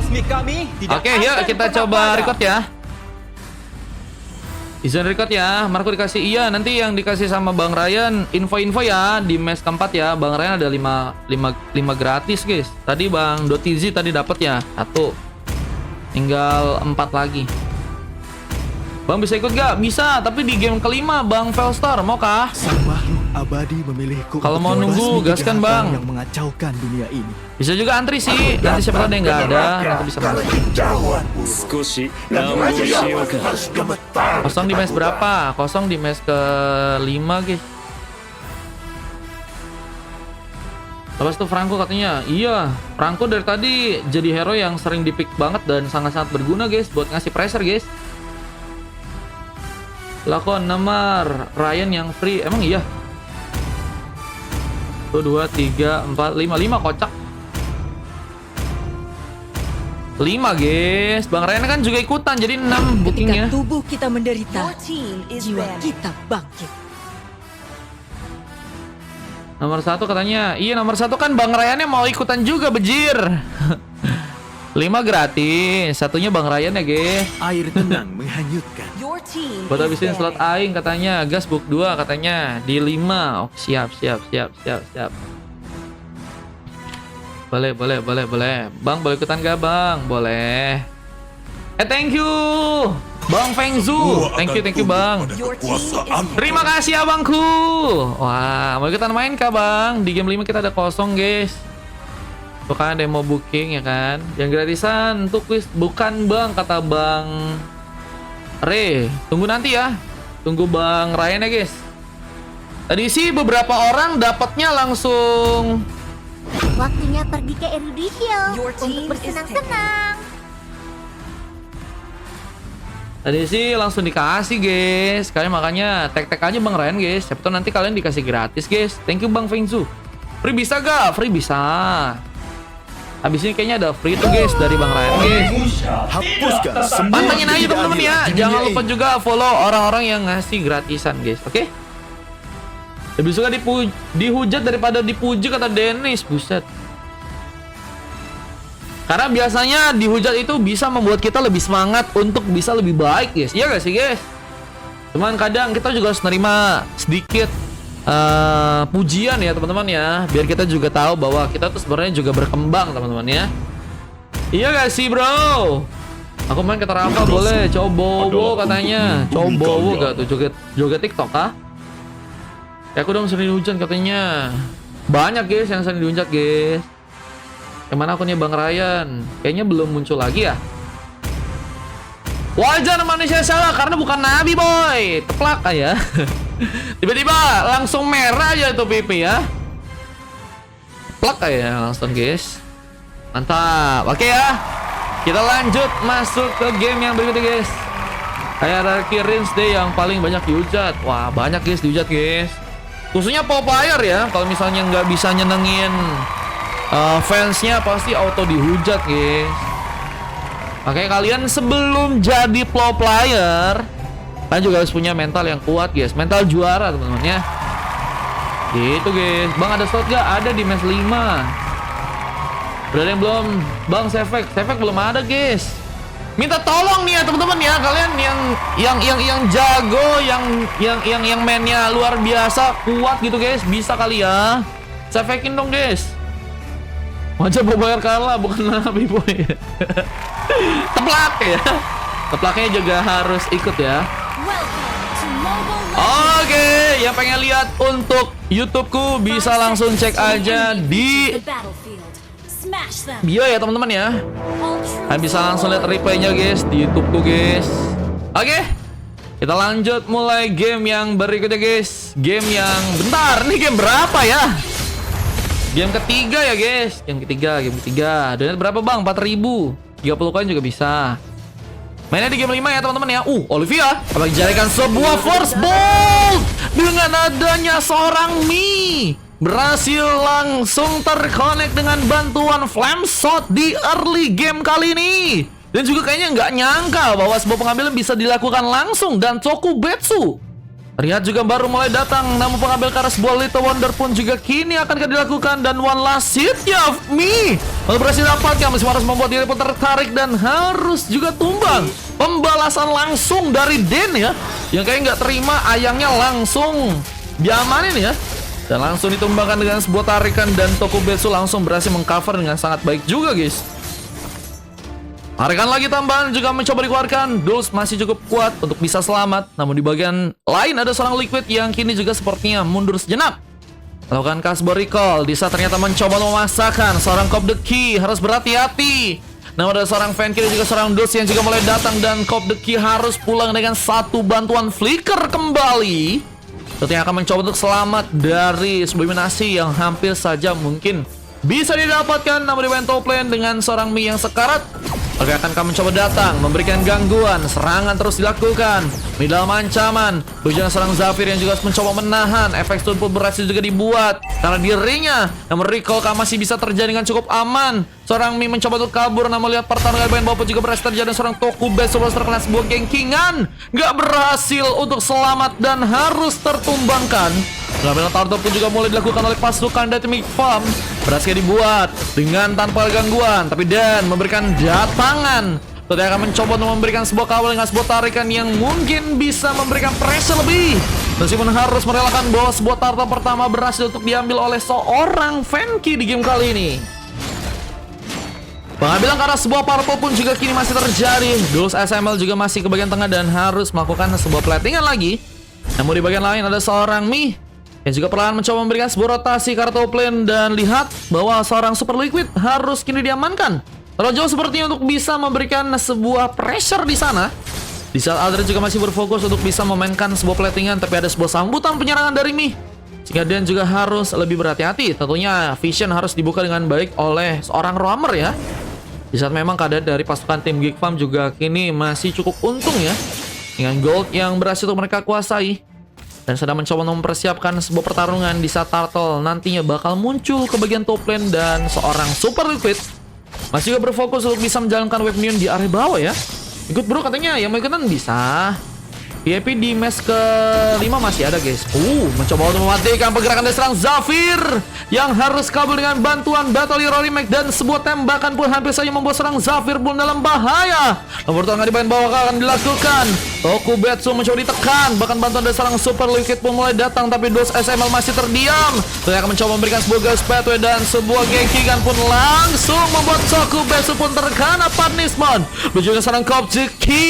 kosmik kami tidak Oke, yuk akan kita pernah coba padam. record ya. Izin record ya. Marco dikasih iya, nanti yang dikasih sama Bang Ryan info-info ya di match keempat ya. Bang Ryan ada 5 gratis, guys. Tadi Bang Dotizi tadi dapat ya 1. Tinggal 4 lagi. Bang bisa ikut gak? Bisa, tapi di game kelima Bang Felstar, mau kah? Sang makhluk abadi memilihku Kalau untuk mau nunggu, membasmi gaskan, kejahatan Bang. yang mengacaukan dunia ini. Bisa juga antri sih. Nanti siapa tahu ada yang nggak ada, nanti bisa masuk. Kosong di match berapa? Kosong di match ke-5, guys. Lepas itu Franco katanya, iya, Franco dari tadi jadi hero yang sering dipick banget dan sangat-sangat berguna, guys, buat ngasih pressure, guys. Lakon nomor Ryan yang free, emang iya? 1, 2, 3, 4, 5 kocak. 5 guys, Bang Ryan kan juga ikutan jadi 6 bookingnya. Ketika tubuh kita menderita, Your team is jiwa ready. kita bangkit. Nomor 1 katanya, iya nomor 1 kan Bang Ryan mau ikutan juga bejir. 5 gratis, satunya Bang Ryan ya guys. Air tenang menghanyutkan. Your team Buat is habisin slot ready. aing katanya, gas book 2 katanya di 5. Oh, siap. Boleh. Bang boleh ikutan gak Bang? Boleh. Thank you Bang Fengzu. Thank you Bang. Your team is Terima kasih abangku. Wah, mau ikutan main kah Bang? Di game 5 kita ada kosong guys. Tuh kan demo booking ya kan. Yang gratisan untuk quiz bukan Bang, kata Bang Re. Tunggu nanti ya. Tunggu Bang Ryan ya guys. Tadi sih beberapa orang dapatnya langsung. Waktunya pergi ke Erudisio Your team untuk is bersenang-senang. Tadi sih langsung dikasih guys. Kalian makanya tag-tag aja Bang Ryan guys. Siapa tahu nanti kalian dikasih gratis guys. Thank you Bang Fengzu. Free bisa gak? Free bisa. Habis ini kayaknya ada free tuh guys dari Bang Ryan guys. Hapuskan semua Pantengin aja teman-teman ya. ketidakadilan di Jangan dunia lupa ini. juga follow orang-orang yang ngasih gratisan guys. Oke? Lebih suka dihujat daripada dipuji kata Dennis. Buset. Karena biasanya dihujat itu bisa membuat kita lebih semangat untuk bisa lebih baik guys. Iya gak sih guys? Cuman kadang kita juga harus nerima sedikit pujian ya teman-teman ya. Biar kita juga tahu bahwa kita tuh sebenarnya juga berkembang teman-teman ya. Iya gak sih bro? Aku main kata Rafa boleh. Cobowo katanya. Cobowo gak tuh joget TikTok kah? Ya aku dong sering dihujat katanya. Banyak guys yang sering dihujat guys. Yang mana akunnya Bang Ryan? Kayaknya belum muncul lagi ya. Wajar manusia salah karena bukan nabi boy. Teplak aja. Tiba-tiba langsung merah aja tuh pipi ya. Teplak aja langsung guys. Mantap. Oke ya. Kita lanjut masuk ke game yang berikutnya guys. Hierarchy Range Day yang paling banyak dihujat. Wah banyak guys dihujat guys. Khususnya pro player ya. Kalau misalnya nggak bisa nyenengin fansnya pasti auto dihujat guys. Makanya kalian sebelum jadi pro player kalian juga harus punya mental yang kuat guys. Mental juara teman-teman ya. Gitu guys. Bang ada slot gak? Ada di match 5. Udah ada yang belum? Bang Sefek belum ada guys. Minta tolong nih ya teman-teman ya. Kalian yang jago, yang mainnya luar biasa, kuat gitu guys. Bisa kali ya. Sefekin dong guys. Wajah bayar kalah bukan nabi boy. Teplak ya. Teplaknya juga harus ikut ya. welcome to Mobile Legends. Oke, yang pengen lihat untuk YouTubeku bisa langsung cek aja di The battlefield. Smash them. bio ya teman-teman ya. All true Kalian bisa langsung lihat replaynya guys di YouTubeku guys. Oke, kita lanjut mulai game yang berikutnya guys. Game yang bentar, ini game berapa ya? Game ketiga ya guys. Game ketiga. Donat berapa bang? 4.000. 30 koin juga bisa. Mainnya di game 5 ya teman-teman ya. Olivia akan dijadikan sebuah force bolt dengan adanya seorang Mi. Berhasil langsung terkonek dengan bantuan flame shot di early game kali ini. Dan juga kayaknya nggak nyangka bahwa sebuah pengambilan bisa dilakukan langsung dan Tokubetsu Terlihat juga baru mulai datang, namun pengambil ke arah sebuah Little Wonder pun juga kini akan dilakukan. Dan one last hit ya Mi berhasil dapatkan, masih harus membuat diri pun tertarik dan harus juga tumbang. Pembalasan langsung dari Den ya, yang kayak nggak terima ayangnya langsung diamanin ya. Dan langsung ditumbangkan dengan sebuah tarikan, dan Tokubetsu langsung berhasil mengcover dengan sangat baik juga guys. Tarikan lagi tambahan juga mencoba dikeluarkan. Dulce masih cukup kuat untuk bisa selamat. Namun di bagian lain ada seorang Liquid yang kini juga sepertinya mundur sejenak. Melakukan Casper Recall. Disa ternyata mencoba memasakkan. Seorang Cop the Key harus berhati-hati. Namun ada seorang Fan Key dan juga seorang Dulce yang juga mulai datang. Dan Cop the Key harus pulang dengan satu bantuan flicker kembali. Tentunya akan mencoba untuk selamat dari sebuah eliminasi yang hampir saja mungkin bisa didapatkan. Namun di main top lane dengan seorang Mi yang sekarat. Oke, akan mencoba datang, memberikan gangguan, serangan terus dilakukan. Di dalam ancaman, hujan seorang Zafir yang juga mencoba menahan. Efek stun pun berhasil juga dibuat karena dirinya. Namun recall masih bisa terjadi dengan cukup aman. Seorang Mi mencoba untuk kabur, namun lihat pertarungan bagian bawah juga berhasil terjadi. Dan seorang Tokubetsu terkena sebuah gengkingan, nggak berhasil untuk selamat dan harus tertumbangkan. Pengambilan turtle pun juga mulai dilakukan oleh pasukan dari Big Farm. Berhasil dibuat dengan tanpa gangguan, tapi Dan memberikan datangan. Tentunya akan mencoba untuk memberikan sebuah kawal dengan sebuah tarikan yang mungkin bisa memberikan pressure lebih. Meskipun harus merelakan bahwa sebuah turtle pertama berhasil untuk diambil oleh seorang Fanky di game kali ini. Pengambilan karena sebuah purple pun juga kini masih terjadi. Dulce SML juga masih ke bagian tengah dan harus melakukan sebuah platingan lagi. Namun di bagian lain ada seorang Mi yang juga perlahan mencoba memberikan sebuah rotasi ke arah top lane. Dan lihat bahwa seorang Super Liquid harus kini diamankan terlalu jauh sepertinya untuk bisa memberikan sebuah pressure di sana. Di saat Aldred juga masih berfokus untuk bisa memainkan sebuah platingan, tapi ada sebuah sambutan penyerangan dari Mi, sehingga Dan juga harus lebih berhati-hati. Tentunya Vision harus dibuka dengan baik oleh seorang roamer ya. Di saat memang keadaan dari pasukan tim Geek Farm juga kini masih cukup untung ya, dengan gold yang berhasil untuk mereka kuasai. Dan sedang mencoba mempersiapkan sebuah pertarungan di saat Turtle nantinya bakal muncul ke bagian top lane. Dan seorang Super Liquid masih juga berfokus untuk bisa menjalankan wave minion di area bawah ya. Ikut bro katanya, yang mau ikutan bisa. VIP di match ke-5 masih ada guys. Mencoba untuk mematikan pergerakan dari serang Zafir yang harus kabur dengan bantuan Battle Hero Remake. Dan sebuah tembakan pun hampir saja membuat serang Zafir belum dalam bahaya. Nomor pertolongan di bagian bawah akan dilakukan. Tokubetsu mencoba ditekan. Bahkan bantuan dari serang Super Liquid pun mulai datang, tapi Dulce SML masih terdiam. Dia akan mencoba memberikan sebuah gas pathway dan sebuah genkingan pun langsung membuat Tokubetsu pun terkena punishment. Juga serang Kopjiki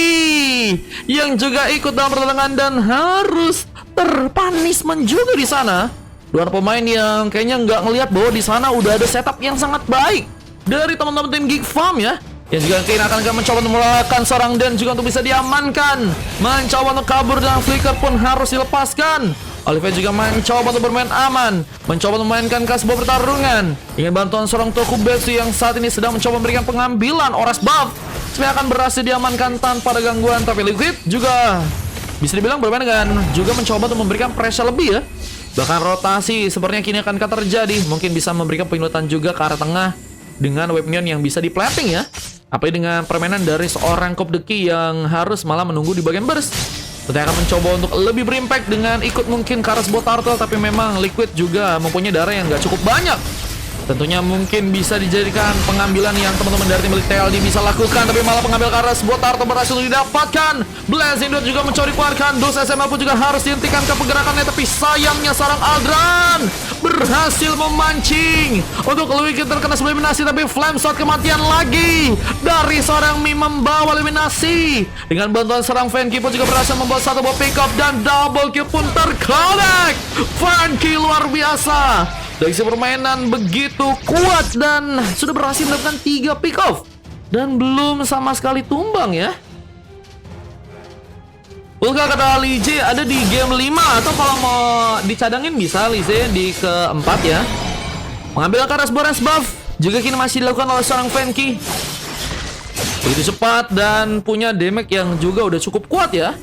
yang juga ikut dalam pertolongan dan harus terpunishment juga di sana. Dua pemain yang kayaknya nggak ngelihat bahwa di sana udah ada setup yang sangat baik dari teman-teman tim Geek Farm ya. Yang juga kayaknya akan mencoba untuk melakukan seorang Dan juga untuk bisa diamankan. Mencoba untuk kabur dan flicker pun harus dilepaskan. Olivia juga mencoba untuk bermain aman, mencoba untuk memainkan ke sebuah pertarungan. Ingin bantuan seorang Tokubetsu yang saat ini sedang mencoba memberikan pengambilan Oras buff. Sebenarnya akan berhasil diamankan tanpa ada gangguan, tapi Liquid juga bisa dibilang bermain dengan juga mencoba untuk memberikan pressure lebih ya. Bahkan rotasi sepertinya kini akan terjadi. Mungkin bisa memberikan penyulutan juga ke arah tengah dengan wave minion yang bisa di plating ya. Apalagi dengan permainan dari seorang Cop the Key yang harus malah menunggu di bagian burst. Tentunya akan mencoba untuk lebih berimpact dengan ikut mungkin ke arah sebuah turtle. Tapi memang Liquid juga mempunyai darah yang gak cukup banyak. Tentunya mungkin bisa dijadikan pengambilan yang teman-teman dari tim TLD bisa lakukan, tapi malah pengambil ke arah sebuah turtle berhasil didapatkan. Blazing Dot juga mencuri keluarkan. Dulce SML pun juga harus dihentikan ke pergerakannya, tapi sayangnya seorang Aldran berhasil memancing untuk Liquid terkena sebuah eliminasi. Tapi flame shot kematian lagi dari seorang Mi membawa eliminasi. Dengan bantuan serang Fanky pun juga berhasil membawa satu buah pick up dan double kill pun terconnect. Fanky luar biasa. Dari permainan begitu kuat dan sudah berhasil melakukan 3 pick off dan belum sama sekali tumbang ya. Ulga kata Lije ada di game 5, atau kalau mau dicadangin bisa Lije di keempat ya. Mengambil ke arah sebuah buff juga kini masih dilakukan oleh seorang Fanky. Begitu cepat dan punya damage yang juga udah cukup kuat ya.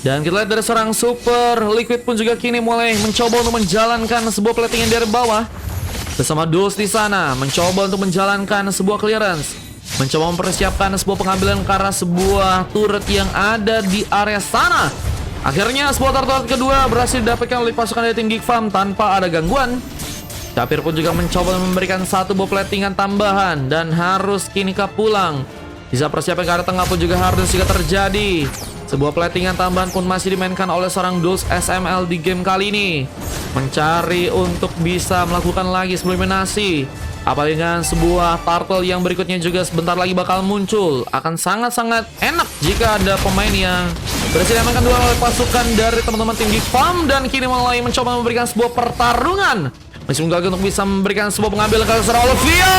Dan kita lihat dari seorang Super Liquid pun juga kini mulai mencoba untuk menjalankan sebuah plating yang dari bawah. Bersama Dulce di sana mencoba untuk menjalankan sebuah clearance, mencoba mempersiapkan sebuah pengambilan ke arah sebuah turret yang ada di area sana. Akhirnya sebuah turret kedua berhasil didapatkan oleh pasukan dari tim Geek Farm tanpa ada gangguan. Capir pun juga mencoba memberikan satu buah platingan tambahan dan harus kini pulang. Bisa persiapan ke arah tengah pun juga harus juga terjadi. Sebuah platingan tambahan pun masih dimainkan oleh seorang Dulce SML di game kali ini. Mencari untuk bisa melakukan lagi eliminasi. Apalagi dengan sebuah turtle yang berikutnya juga sebentar lagi bakal muncul. Akan sangat-sangat enak jika ada pemain yang berhasil diamankan dua oleh pasukan dari teman-teman tim Geek Farm. Dan kini mulai mencoba memberikan sebuah pertarungan. Masih gagal untuk bisa memberikan sebuah pengambilan ke seorang Olivia.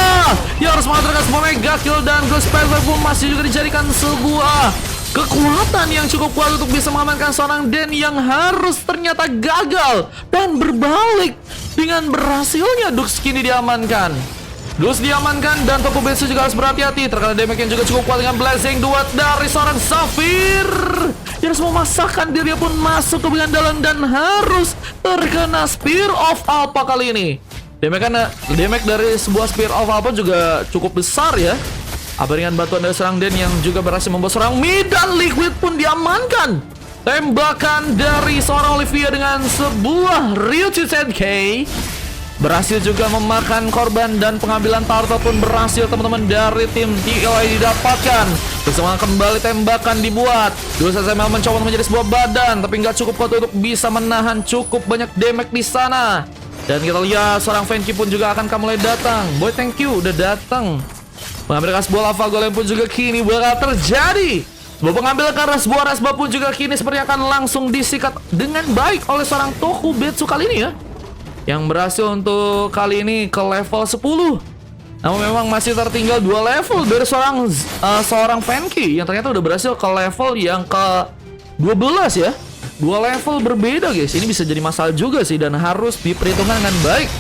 Yang harus mengatakan sebuah mega kill dan Ghost Spider pun masih juga dijadikan sebuah kekuatan yang cukup kuat untuk bisa mengamankan seorang Den yang harus ternyata gagal dan berbalik dengan berhasilnya Dux kini diamankan. Dux diamankan dan Tokubetsu juga harus berhati-hati terkena damage yang juga cukup kuat dengan Blazing Duet dari seorang Safir yang harus memasakkan dirinya pun masuk ke bagian dalam dan harus terkena Spear of Alpha kali ini. Damage dari sebuah Spear of Alpha juga cukup besar ya. Apa dengan bantuan dari serang Den yang juga berhasil membawa serang mid dan Liquid pun diamankan. Tembakan dari seorang Olivia dengan sebuah Ryuchi Senkei berhasil juga memakan korban dan pengambilan turtle pun berhasil teman-teman dari tim TLA didapatkan. Bersama kembali tembakan dibuat. Dua SML mencoba menjadi sebuah badan tapi nggak cukup kuat untuk bisa menahan cukup banyak damage di sana. Dan kita lihat seorang Fanky pun juga akan mulai datang. Boy thank you udah datang. Mengambil sebuah lava golem pun juga kini bakal terjadi. Sebuah pengambilan karena sebuah rasba pun juga kini seperti akan langsung disikat dengan baik oleh seorang Tokubetsu kali ini ya. Yang berhasil untuk kali ini ke level 10. Namun memang masih tertinggal 2 level dari seorang Fanky yang ternyata udah berhasil ke level yang ke 12 ya. 2 level berbeda guys. Ini bisa jadi masalah juga sih dan harus diperhitungkan dengan baik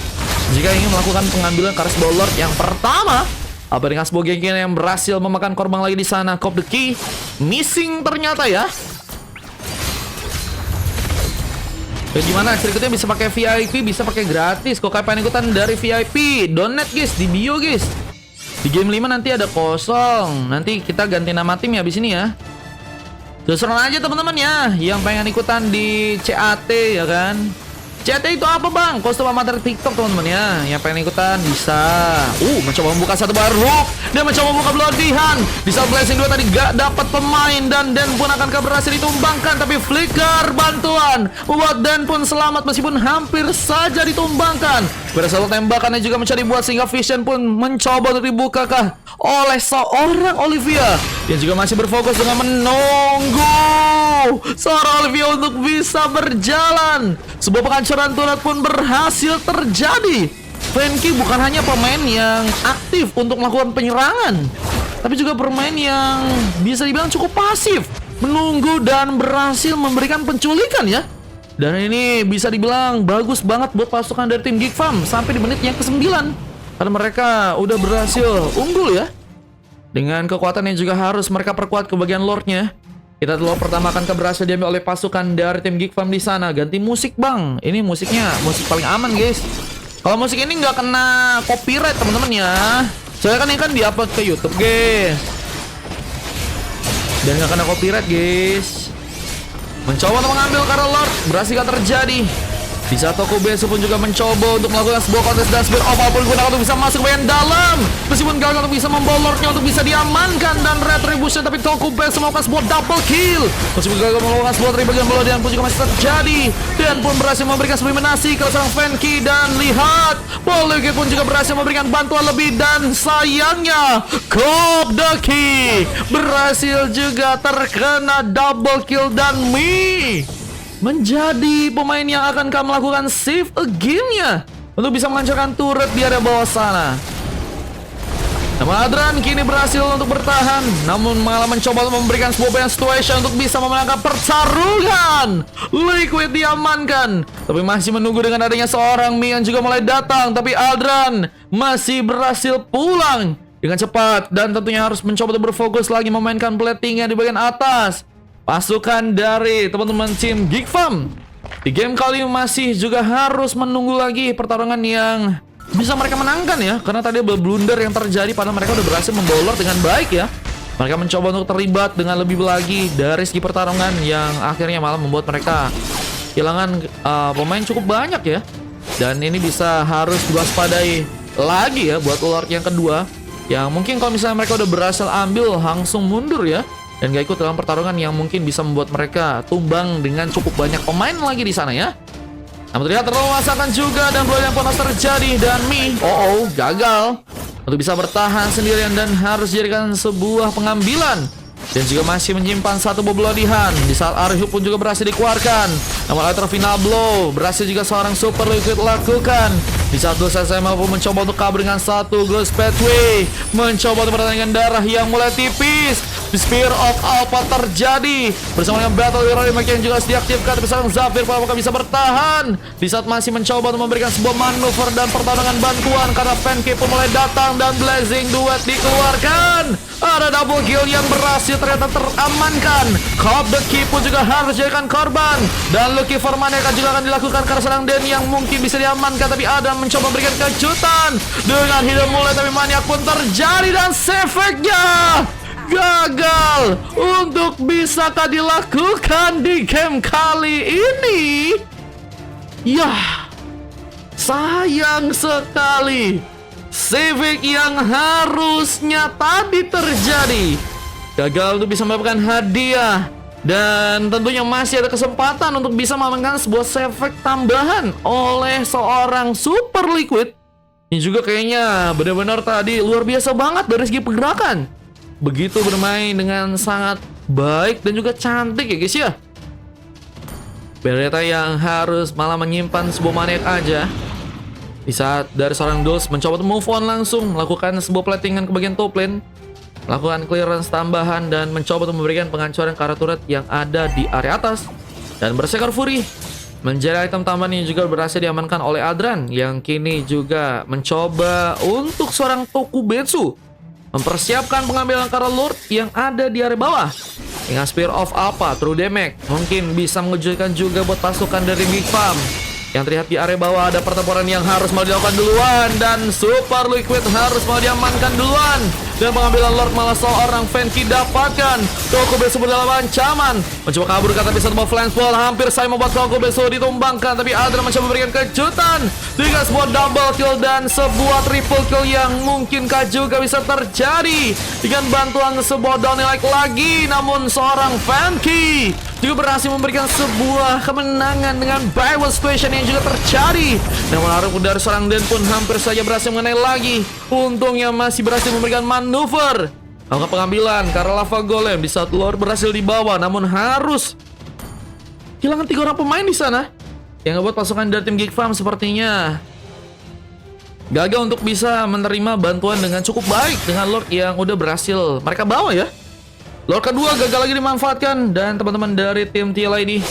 jika ingin melakukan pengambilan Curse Lord yang pertama. Apa dengan sebuah geng yang berhasil memakan korban lagi di sana. Cop the key missing ternyata ya. Gimana cerikutnya bisa pakai VIP, bisa pakai gratis. Kok kayak pengen ikutan dari VIP donate guys di bio guys. Di game 5 nanti ada kosong. Nanti kita ganti nama tim ya abis ini ya. Terus aja teman-teman ya yang pengen ikutan di CAT ya kan. CAT itu apa bang? Kostum amatir TikTok teman-teman ya. Yang pengen ikutan bisa. Mencoba membuka satu baru. Dia mencoba membuka Bloody Hand. Di saat Blazing 2 tadi gak dapat pemain. Dan Den pun akan berhasil ditumbangkan. Tapi flicker bantuan membuat Den pun selamat meskipun hampir saja ditumbangkan. Berhasil tembakannya juga mencari buat sehingga Vision pun mencoba untuk dibukakah oleh seorang Olivia. Yang juga masih berfokus dengan menunggu seorang Olivia untuk bisa berjalan. Sebuah penghancuran turret pun berhasil terjadi. Fanky bukan hanya pemain yang aktif untuk melakukan penyerangan, tapi juga pemain yang bisa dibilang cukup pasif, menunggu dan berhasil memberikan penculikan ya. Dan ini bisa dibilang bagus banget buat pasukan dari tim Geek Farm sampai di menit yang ke-9. Karena mereka udah berhasil unggul ya. Dengan kekuatan yang juga harus mereka perkuat ke bagian lordnya. Kita telah pertama akan berhasil diambil oleh pasukan dari tim Geek Farm di sana. Ganti musik bang. Ini musiknya musik paling aman guys. Kalau musik ini nggak kena copyright teman-teman ya. Soalnya kan ini kan diupload ke YouTube guys. Dan nggak kena copyright guys. Mencoba untuk mengambil karena Lord berhasil gak terjadi. Bisa Tokubetsu pun juga mencoba untuk melakukan sebuah kontes dan Spear of Alpha digunakan untuk bisa masuk ke bagian dalam. Meskipun gagal untuk bisa membawa Lordnya untuk bisa diamankan dan Retribution, tapi Tokubetsu melakukan sebuah double kill. Meskipun gagal melakukan sebuah bagian bola dan pun juga masih terjadi. Dan pun berhasil memberikan eliminasi ke seorang Fanky dan lihat Polygate pun juga berhasil memberikan bantuan lebih dan sayangnya Cop the Key berhasil juga terkena double kill dan menjadi pemain yang akan melakukan save again-nya untuk bisa menghancurkan turret di area bawah sana. Namun Adran kini berhasil untuk bertahan, namun malah mencoba untuk memberikan sebuah band situation untuk bisa memenangkan pertarungan. Liquid diamankan, tapi masih menunggu dengan adanya seorang Mi yang juga mulai datang. Tapi Adran masih berhasil pulang dengan cepat dan tentunya harus mencoba untuk berfokus lagi memainkan platingnya di bagian atas. Pasukan dari teman-teman tim Geek Farm di game kali ini masih juga harus menunggu lagi pertarungan yang bisa mereka menangkan ya. Karena tadi ada blunder yang terjadi padahal mereka udah berhasil membawa Lord dengan baik ya. Mereka mencoba untuk terlibat dengan lebih lagi dari segi pertarungan yang akhirnya malah membuat mereka kehilangan pemain cukup banyak ya. Dan ini bisa harus diwaspadai lagi ya buat Lord yang kedua. Yang mungkin kalau misalnya mereka udah berhasil ambil langsung mundur ya. Dan gak ikut dalam pertarungan yang mungkin bisa membuat mereka tumbang dengan cukup banyak pemain lagi di sana ya. Namun terlihat terlalu memaksakan juga dan bola yang panas terjadi. Dan Mi, gagal untuk bisa bertahan sendirian dan harus dijadikan sebuah pengambilan. Dan juga masih menyimpan satu bom lodihan. Di saat Arhu pun juga berhasil dikeluarkan. Namun Electro Final Blow berhasil juga seorang Super Liquid lakukan. Di saat Ghost SML pun mencoba untuk kabur dengan satu Ghost Pathway. Mencoba untuk pertandingan darah yang mulai tipis. The Spear of Alpha terjadi bersama dengan Battle Hero yang juga diaktifkan. Tapi seorang Zafir apakah bisa bertahan di saat masih mencoba untuk memberikan sebuah manuver dan pertarungan bantuan karena Fanke pun mulai datang dan Blazing Duet dikeluarkan. Ada double kill yang berhasil ternyata teramankan. Cop the Key pun juga harus jadikan korban. Dan Lucky for Maneka juga akan dilakukan karena serang Den yang mungkin bisa diamankan. Tapi Adam mencoba memberikan kejutan dengan hidden mulai, tapi Maniak pun terjadi dan Sefeknya gagal untuk bisakah dilakukan di game kali ini. Yah, sayang sekali. Civic yang harusnya tadi terjadi gagal untuk bisa mendapatkan hadiah. Dan tentunya masih ada kesempatan untuk bisa mengamankan sebuah Civic tambahan oleh seorang Super Liquid. Ini juga kayaknya benar-benar tadi luar biasa banget dari segi pergerakan. Begitu bermain dengan sangat baik dan juga cantik ya guys ya. Beretta yang harus malah menyimpan sebuah Maniac aja. Di saat dari seorang Dulce mencoba untuk move on langsung, melakukan sebuah platingan ke bagian top lane, melakukan clearance tambahan dan mencoba untuk memberikan penghancuran ke arah turret yang ada di area atas. Dan Berserker Fury menjadi item tambahan yang juga berhasil diamankan oleh Adran, yang kini juga mencoba untuk seorang Tokubetsu mempersiapkan pengambilan Kara Lord yang ada di area bawah. Dengan Spear of Alpha, True Damage mungkin bisa mengejutkan juga buat pasukan dari Big Farm. Yang terlihat di area bawah ada pertempuran yang harus mau dilakukan duluan. Dan Super Liquid harus mau diamankan duluan. Dan pengambilan Lord malah seorang Fanki dapatkan. Tokubetsu dalam ancaman, mencoba kabur tapi satu mau flank ball. Hampir saya membuat Tokubetsu ditumbangkan, tapi Adra mencoba memberikan kejutan dengan sebuah double kill dan sebuah triple kill yang mungkinkah juga bisa terjadi dengan bantuan sebuah down like lagi. Namun seorang Fanki juga berhasil memberikan sebuah kemenangan dengan Bible Situation yang juga terjadi. Namun harus dari seorang Den pun hampir saja berhasil mengenai lagi. Untungnya masih berhasil memberikan manuver. Maka pengambilan karena Lava Golem di saat Lord berhasil dibawa, namun harus kehilangan 3 orang pemain di sana. Yang ngebuat pasukan dari tim Geek Farm sepertinya gagal untuk bisa menerima bantuan dengan cukup baik dengan Lord yang udah berhasil mereka bawa ya. Lord kedua gagal lagi dimanfaatkan, dan teman-teman dari tim TLID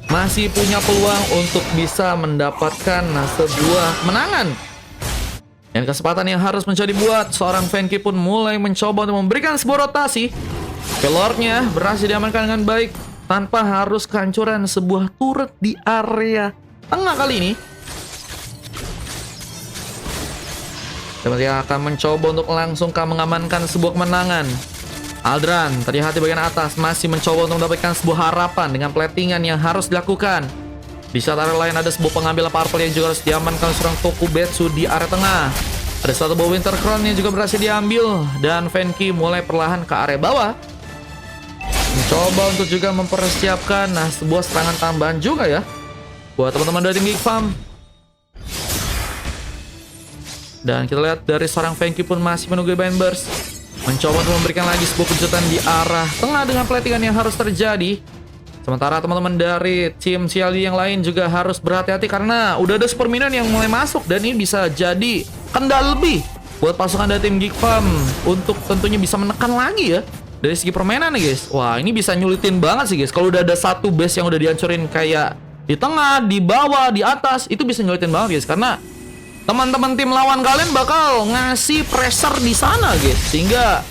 masih punya peluang untuk bisa mendapatkan sebuah kemenangan. Dan kesempatan yang harus menjadi buat seorang Fanki pun mulai mencoba untuk memberikan sebuah rotasi. Lordnya berhasil diamankan dengan baik tanpa harus kehancuran sebuah turret di area tengah kali ini. Seperti akan mencoba untuk langsung mengamankan sebuah kemenangan. Aldran terlihat di bagian atas masih mencoba untuk mendapatkan sebuah harapan dengan platingan yang harus dilakukan. Di saat area lain ada sebuah pengambilan purple yang juga harus diamankan seorang Tokubetsu di area tengah. Ada satu buah Winter Crown yang juga berhasil diambil, dan Fanki mulai perlahan ke area bawah, mencoba untuk juga mempersiapkan sebuah serangan tambahan juga ya buat teman-teman dari tim Geek Farm. Dan kita lihat dari seorang Fanki pun masih menunggu Bind Burst, mencoba untuk memberikan lagi sebuah kejutan di arah tengah dengan platingan yang harus terjadi. Sementara teman-teman dari tim CLD yang lain juga harus berhati-hati karena udah ada super minion yang mulai masuk, dan ini bisa jadi kendala lebih buat pasukan dari tim Geek Farm untuk tentunya bisa menekan lagi ya dari segi permainan nih guys. Wah, ini bisa nyulitin banget sih guys. Kalau udah ada satu base yang udah dihancurin kayak di tengah, di bawah, di atas, itu bisa nyulitin banget guys, karena teman-teman tim lawan kalian bakal ngasih pressure di sana guys, sehingga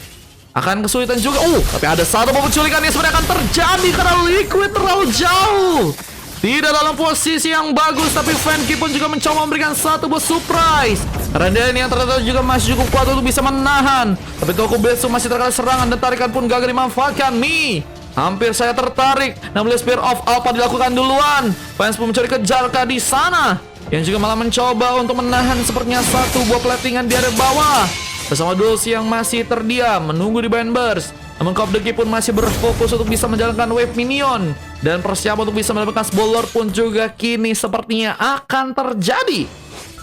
akan kesulitan juga. Tapi ada satu penculikan yang sebenarnya akan terjadi karena Liquid terlalu jauh, tidak dalam posisi yang bagus. Tapi Fanki pun juga mencoba memberikan satu buah surprise Raden yang ternyata juga masih cukup kuat untuk bisa menahan. Tapi Tokubetsu masih terkena serangan dan tarikan pun gagal dimanfaatkan. Hampir saya tertarik. Namun Spear of Alpha dilakukan duluan. Fans pun mencari kejar di sana. Yang juga malah mencoba untuk menahan sepertinya satu buah platingan di area bawah. Bersama Dulce yang masih terdiam menunggu di Band Burst. Namun Cop the Key pun masih berfokus untuk bisa menjalankan wave minion. Dan persiapan untuk bisa mendapatkan Spoiler pun juga kini sepertinya akan terjadi.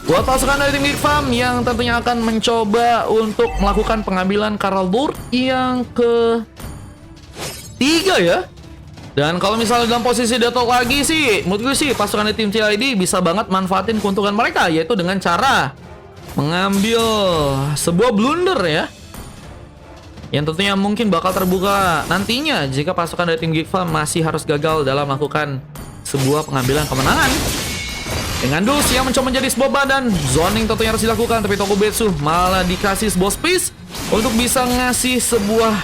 Buat pasukan dari tim Geek Farm yang tentunya akan mencoba untuk melakukan pengambilan Karl Lord yang ke-3 ya. Dan kalau misalnya dalam posisi Detok lagi sih, menurut gue sih pasukan dari tim CID bisa banget manfaatin keuntungan mereka, yaitu dengan cara mengambil sebuah blunder ya, yang tentunya mungkin bakal terbuka nantinya jika pasukan dari tim Geek Farm masih harus gagal dalam melakukan sebuah pengambilan kemenangan. Dengan Dulce yang mencoba menjadi sebuah badan, zoning tentunya harus dilakukan, tapi Tokubetsu malah dikasih sebuah space untuk bisa ngasih sebuah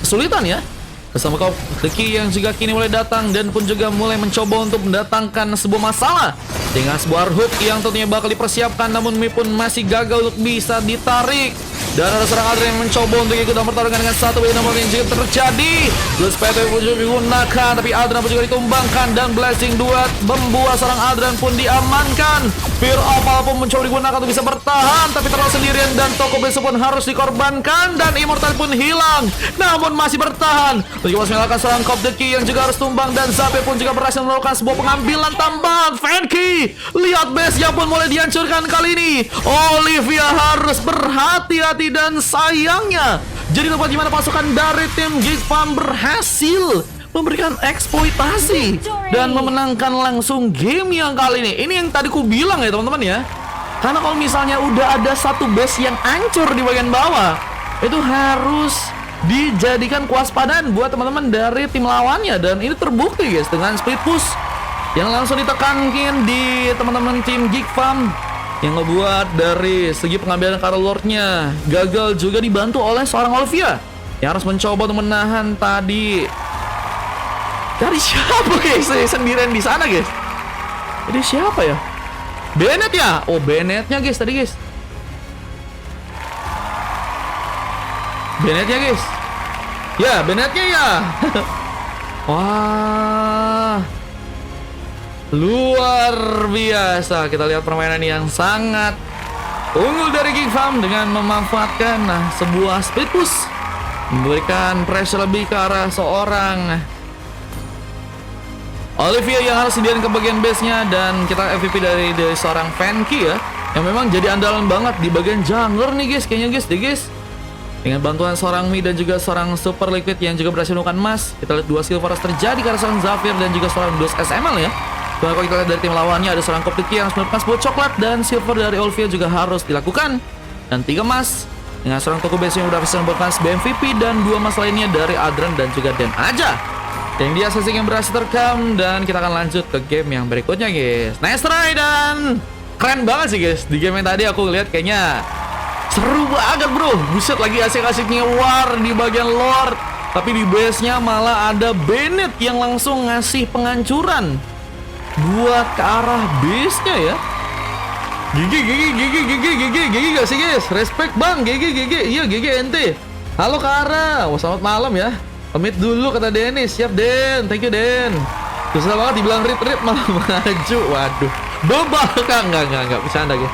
kesulitan ya. Bersama Cop the Key yang juga kini mulai datang dan pun juga mulai mencoba untuk mendatangkan sebuah masalah dengan sebuah hook yang tentunya bakal dipersiapkan, namun Mi pun masih gagal untuk bisa ditarik. Dan ada seorang Adrian yang mencoba untuk ikut dalam pertarungan dengan satu wave nomor yang juga terjadi. Terus PT pun juga digunakan, tapi Adrian pun juga ditumbangkan dan Blessing Duet membuat seorang Adrian pun diamankan. Fear of Alpha pun mencoba digunakan untuk bisa bertahan, tapi terlalu sendirian dan Tokubetsu pun harus dikorbankan dan Immortal pun hilang, namun masih bertahan. Untuk masih menyalakan seorang Cop the Key yang juga harus tumbang dan Zape pun juga berhasil melakukan sebuah pengambilan tambahan. Fanky, lihat base-nya pun mulai dihancurkan kali ini. Olivia harus berhati-hati dan sayangnya jadi tempat di mana pasukan dari tim Geek Farm berhasil memberikan eksploitasi dan memenangkan langsung game yang kali ini. Ini yang tadi ku bilang ya teman-teman ya. Karena kalau misalnya udah ada satu base yang hancur di bagian bawah, itu harus dijadikan kewaspadaan buat teman-teman dari tim lawannya. Dan ini terbukti guys dengan split push yang langsung ditekankan di teman-teman tim Geek Farm, yang ngebuat dari segi pengambilan Karl Lord-nya gagal, juga dibantu oleh seorang Olivia yang harus mencoba untuk menahan tadi. Dari siapa guys? Sendirian di sana guys. Jadi siapa ya? Bennett ya? Oh Bennett-nya guys tadi guys. Bennett-nya guys. Ya Bennett-nya ya. Wah, luar biasa. Kita lihat permainan yang sangat unggul dari Geek Farm dengan memanfaatkan sebuah split push, memberikan pressure lebih ke arah seorang Olivia yang harus sendirian ke bagian base-nya. Dan kita MVP dari seorang Fanky ya, yang memang jadi andalan banget di bagian jungler nih guys, kayaknya guys deh guys. Dengan bantuan seorang Mi dan juga seorang Super Liquid yang juga berhasil menemukan emas. Kita lihat dua silver terjadi karena seorang Zafir dan juga seorang Dos SML ya. Kalau kita lihat dari tim lawannya ada seorang Cop the Key yang harus mendapatkan sebuah coklat, dan silver dari Olivia juga harus dilakukan. Dan 3 emas dengan seorang Tokubetsu yang berhasil mendapatkan sebuah MVP, dan 2 emas lainnya dari Adran dan juga Den aja. Yang dia sesing yang berhasil terekam. Dan kita akan lanjut ke game yang berikutnya guys. Nice try, dan keren banget sih guys. Di game yang tadi aku lihat kayaknya seru banget bro. Buset, lagi asik-asiknya war di bagian Lord, tapi di base-nya malah ada Bennett yang langsung ngasih penghancuran buat ke arah base-nya ya. Gigi gak sih guys? Respect bang, gigi. Iya gigi ente. Halo Kara, wah selamat malam ya. Pamit dulu kata Dennis. Siap Den, thank you Den. Susah banget dibilang rip malah maju. Waduh, bebal kang. Enggak bercanda guys.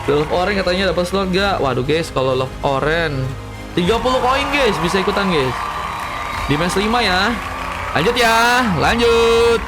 Love Orange katanya dapat slot gak? Waduh guys, kalau Love Orange 30 koin guys, bisa ikutan guys. Di match 5 ya. Lanjut ya, lanjut.